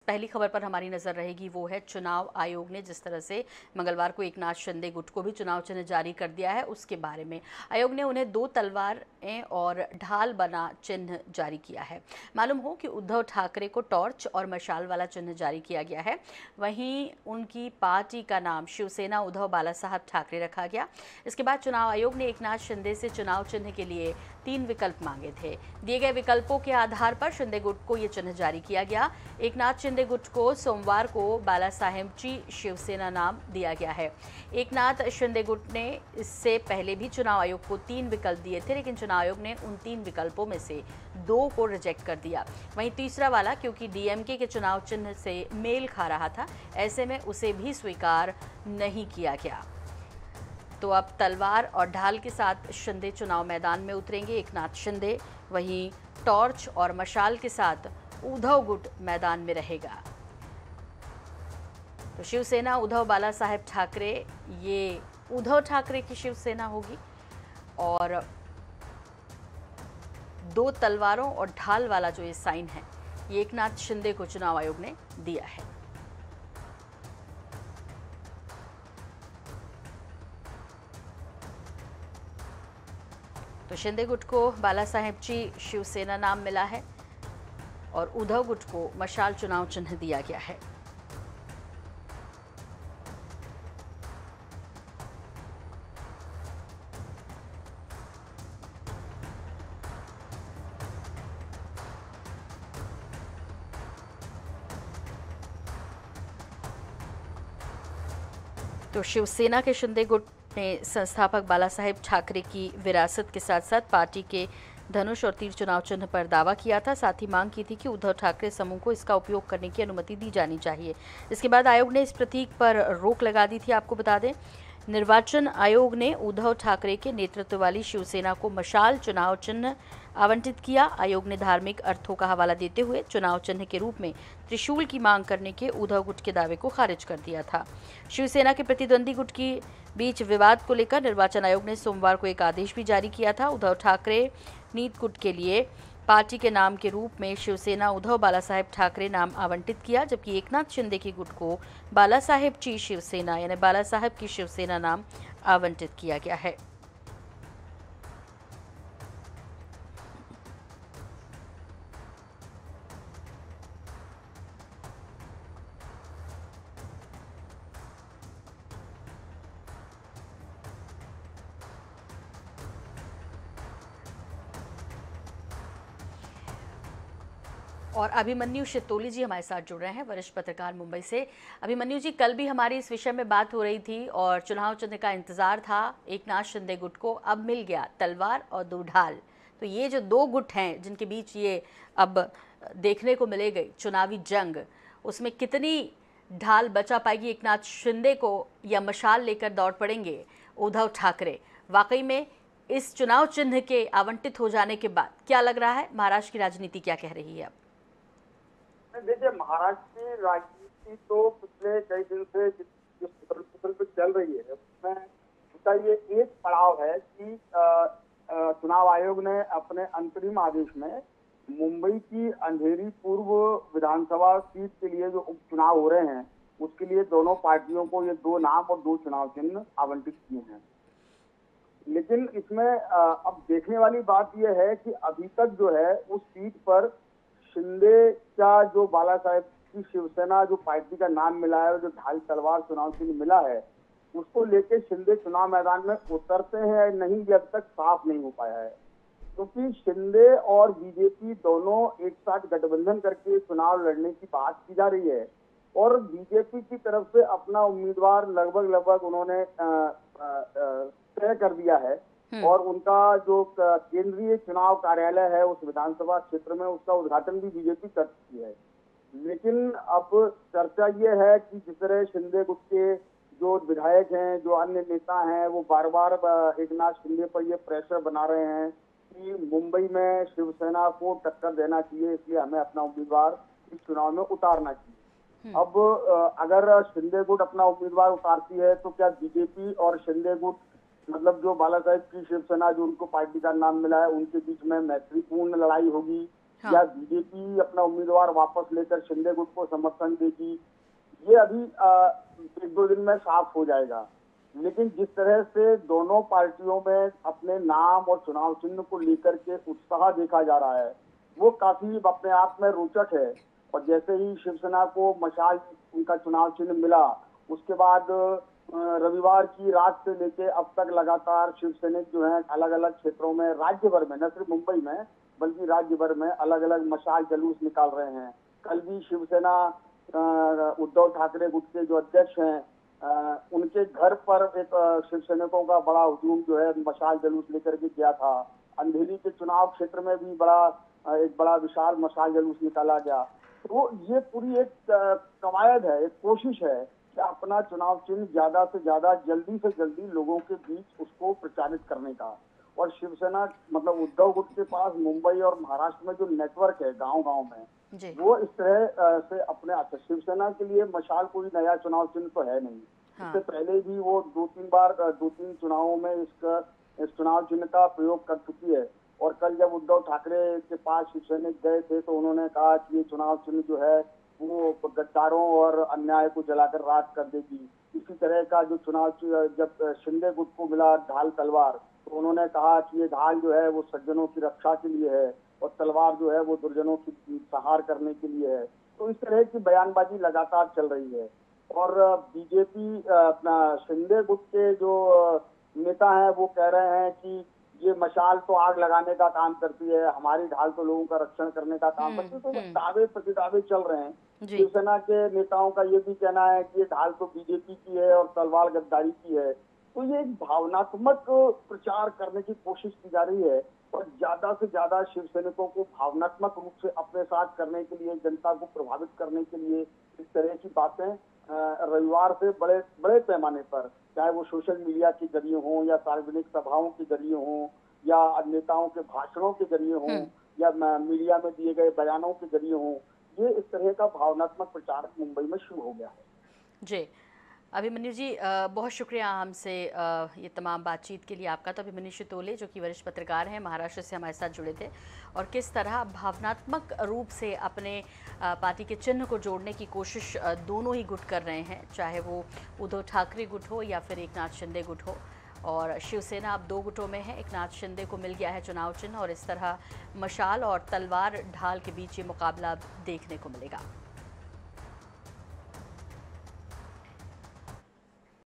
पहली खबर पर हमारी नजर रहेगी, वो है चुनाव आयोग ने जिस तरह से मंगलवार को एकनाथ शिंदे गुट को भी चुनाव चिन्ह जारी कर दिया है, उसके बारे में। आयोग ने उन्हें 2 तलवारें और ढाल बना चिन्ह जारी किया है। मालूम हो कि उद्धव ठाकरे को टॉर्च और मशाल वाला चिन्ह जारी किया गया है। वहीं उनकी पार्टी का नाम शिवसेना उद्धव बालासाहब ठाकरे रखा गया। इसके बाद चुनाव आयोग ने एकनाथ शिंदे से चुनाव चिन्ह के लिए 3 विकल्प मांगे थे। दिए गए विकल्पों के आधार पर शिंदे गुट को ये चिन्ह जारी किया गया। एकनाथ शिंदे गुट को सोमवार को बालासाहेबची शिवसेना नाम दिया गया है। एकनाथ शिंदे गुट ने इससे पहले भी चुनाव आयोग को 3 विकल्प दिए थे, लेकिन चुनाव आयोग ने उन 3 विकल्पों में से 2 को रिजेक्ट कर दिया। वहीं तीसरा वाला, क्योंकि डीएमके के चुनाव चिन्ह से मेल खा रहा था, ऐसे में उसे भी स्वीकार नहीं किया गया। तो अब तलवार और ढाल के साथ शिंदे चुनाव मैदान में उतरेंगे एकनाथ शिंदे। वहीं टॉर्च और मशाल के साथ उद्धव गुट मैदान में रहेगा। तो शिवसेना उद्धव बालासाहेब ठाकरे, ये उद्धव ठाकरे की शिवसेना होगी और 2 तलवारों और ढाल वाला जो ये साइन है, ये एकनाथ शिंदे को चुनाव आयोग ने दिया है। तो शिंदे गुट को बालासाहेबची शिवसेना नाम मिला है और उद्धव गुट को मशाल चुनाव चिन्ह दिया गया है। तो शिवसेना के शिंदे गुट ने संस्थापक बालासाहेब ठाकरे की विरासत के साथ साथ पार्टी के धनुष और तीर चुनाव चिन्ह पर दावा किया था। साथ ही मांग की थी कि उद्धव ठाकरे समूह को इसका उपयोग करने की अनुमति दी जानी चाहिए। इसके बाद आयोग ने इस प्रतीक पर रोक लगा दी थी। आपको बता दें, निर्वाचन आयोग ने उद्धव ठाकरे के नेतृत्व वाली शिवसेना को मशाल चुनाव चिन्ह आवंटित किया। आयोग ने धार्मिक अर्थों का हवाला देते हुए चुनाव चिन्ह के रूप में त्रिशूल की मांग करने के उद्धव गुट के दावे को खारिज कर दिया था। शिवसेना के प्रतिद्वंदी गुट के बीच विवाद को लेकर निर्वाचन आयोग ने सोमवार को एक आदेश भी जारी किया था। उद्धव ठाकरे नीत गुट के लिए पार्टी के नाम के रूप में शिवसेना उद्धव बालासाहेब ठाकरे नाम आवंटित किया, जबकि एकनाथ शिंदे के गुट को बालासाहेबची शिवसेना यानी बालासाहेब की शिवसेना नाम आवंटित किया गया है। और अभिमन्यु शितोली जी हमारे साथ जुड़ रहे हैं, वरिष्ठ पत्रकार मुंबई से। अभिमन्यु जी, कल भी हमारी इस विषय में बात हो रही थी और चुनाव चिन्ह का इंतजार था एकनाथ शिंदे गुट को, अब मिल गया तलवार और 2 ढाल। तो ये जो 2 गुट हैं जिनके बीच ये अब देखने को मिलेगी चुनावी जंग, उसमें कितनी ढाल बचा पाएगी एकनाथ शिंदे को या मशाल लेकर दौड़ पड़ेंगे उद्धव ठाकरे? वाकई में इस चुनाव चिन्ह के आवंटित हो जाने के बाद क्या लग रहा है, महाराष्ट्र की राजनीति क्या कह रही है? देखिए, महाराष्ट्र की राजनीति तो पिछले कई दिन से जिस उथल-पुथल पे चल रही है, उसमें उसका ये एक पड़ाव है कि चुनाव आयोग ने अपने अंतरिम आदेश में मुंबई की अंधेरी पूर्व विधानसभा सीट के लिए जो उपचुनाव हो रहे हैं, उसके लिए दोनों पार्टियों को ये 2 नाम और 2 चुनाव चिन्ह आवंटित किए हैं। लेकिन इसमें अब देखने वाली बात यह है कि अभी तक जो है उस सीट पर शिंदे का जो बालासाहेब की शिवसेना जो पार्टी का नाम मिला है, जो ढाल तलवार चुनाव चिन्ह मिला है, उसको लेके शिंदे चुनाव मैदान में उतरते हैं या नहीं, ये अब तक साफ नहीं हो पाया है। क्योंकि शिंदे और बीजेपी दोनों एक साथ गठबंधन करके चुनाव लड़ने की बात की जा रही है और बीजेपी की तरफ से अपना उम्मीदवार लगभग उन्होंने तय कर दिया है और उनका जो केंद्रीय चुनाव कार्यालय है उस विधानसभा क्षेत्र में, उसका उद्घाटन भी बीजेपी कर चुकी है। लेकिन अब चर्चा ये है कि जिस तरह शिंदे गुट के जो विधायक हैं, जो अन्य नेता हैं, वो बार बार एकनाथ शिंदे पर ये प्रेशर बना रहे हैं कि मुंबई में शिवसेना को टक्कर देना चाहिए, इसलिए हमें अपना उम्मीदवार इस चुनाव में उतारना चाहिए। अब अगर शिंदे गुट अपना उम्मीदवार उतारती है तो क्या बीजेपी और शिंदे गुट, मतलब जो बालासाहेब की शिवसेना जो उनको पार्टी का नाम मिला है, उनके बीच में मैत्रीपूर्ण लड़ाई होगी हाँ। या बीजेपी अपना उम्मीदवार वापस लेकर शिंदे गुट को समर्थन देगी, ये अभी एक दो दिन में साफ हो जाएगा। लेकिन जिस तरह से दोनों पार्टियों में अपने नाम और चुनाव चिन्ह को लेकर के उत्साह देखा जा रहा है, वो काफी अपने आप में रोचक है। और जैसे ही शिवसेना को मशाल उनका चुनाव चिन्ह मिला, उसके बाद रविवार की रात से लेके अब तक लगातार शिवसैनिक जो हैं अलग अलग क्षेत्रों में, राज्य भर में, न सिर्फ मुंबई में बल्कि राज्य भर में अलग अलग मशाल जुलूस निकाल रहे हैं। कल भी शिवसेना उद्धव ठाकरे गुट के जो अध्यक्ष हैं, उनके घर पर एक शिव सैनिकों का बड़ा हुजूम जो है मशाल जुलूस लेकर के किया था। अंधेरी के चुनाव क्षेत्र में भी एक बड़ा विशाल मशाल जुलूस निकाला गया। तो ये पूरी एक कवायद है, एक कोशिश है कि अपना चुनाव चिन्ह ज्यादा से ज्यादा, जल्दी से जल्दी लोगों के बीच उसको प्रचारित करने का। और शिवसेना मतलब उद्धव गुट के पास मुंबई और महाराष्ट्र में जो नेटवर्क है गांव-गांव में, वो इस तरह से अपने, अच्छा शिवसेना के लिए मशाल कोई नया चुनाव चिन्ह तो है नहीं। हाँ। इससे पहले भी वो दो तीन चुनावों में इस चुनाव चिन्ह का प्रयोग कर चुकी है। और कल जब उद्धव ठाकरे के पास शिवसैनिक गए थे तो उन्होंने कहा कि ये चुनाव चिन्ह जो है वो गद्दारों और अन्याय को जलाकर राख कर देगी। इसी तरह का जो चुनाव जब शिंदे गुट को मिला ढाल तलवार, तो उन्होंने कहा कि ये ढाल जो है वो सज्जनों की रक्षा के लिए है और तलवार जो है वो दुर्जनों की संहार करने के लिए है। तो इस तरह की बयानबाजी लगातार चल रही है। और बीजेपी अपना शिंदे गुट के जो नेता हैं वो कह रहे हैं कि ये मशाल तो आग लगाने का काम करती है, हमारी ढाल तो लोगों का रक्षण करने का काम करती है। तो दावे प्रतिदावे चल रहे हैं। शिवसेना के नेताओं का ये भी कहना है कि ये ढाल तो बीजेपी की है और तलवार गद्दारी की है। तो ये एक भावनात्मक प्रचार करने की कोशिश की जा रही है और ज्यादा से ज्यादा शिव सैनिकों को भावनात्मक रूप से अपने साथ करने के लिए, जनता को प्रभावित करने के लिए इस तरह की बातें रविवार से बड़े बड़े पैमाने पर, चाहे वो सोशल मीडिया के जरिए हों या सार्वजनिक सभाओं के जरिए हों या नेताओं के भाषणों के जरिए हों या मीडिया में दिए गए बयानों के जरिए हों, ये इस तरह का भावनात्मक प्रचार मुंबई में शुरू हो गया है। जी, अभिमन्यु जी बहुत शुक्रिया हमसे ये तमाम बातचीत के लिए आपका। तो अभिमन्यु शितोले जो कि वरिष्ठ पत्रकार हैं, महाराष्ट्र से हमारे साथ जुड़े थे और किस तरह भावनात्मक रूप से अपने पार्टी के चिन्ह को जोड़ने की कोशिश दोनों ही गुट कर रहे हैं, चाहे वो उद्धव ठाकरे गुट हो या फिर एकनाथ शिंदे गुट हो। और शिवसेना अब दो गुटों में है, एकनाथ शिंदे को मिल गया है चुनाव चिन्ह और इस तरह मशाल और तलवार ढाल के बीच ये मुकाबला देखने को मिलेगा।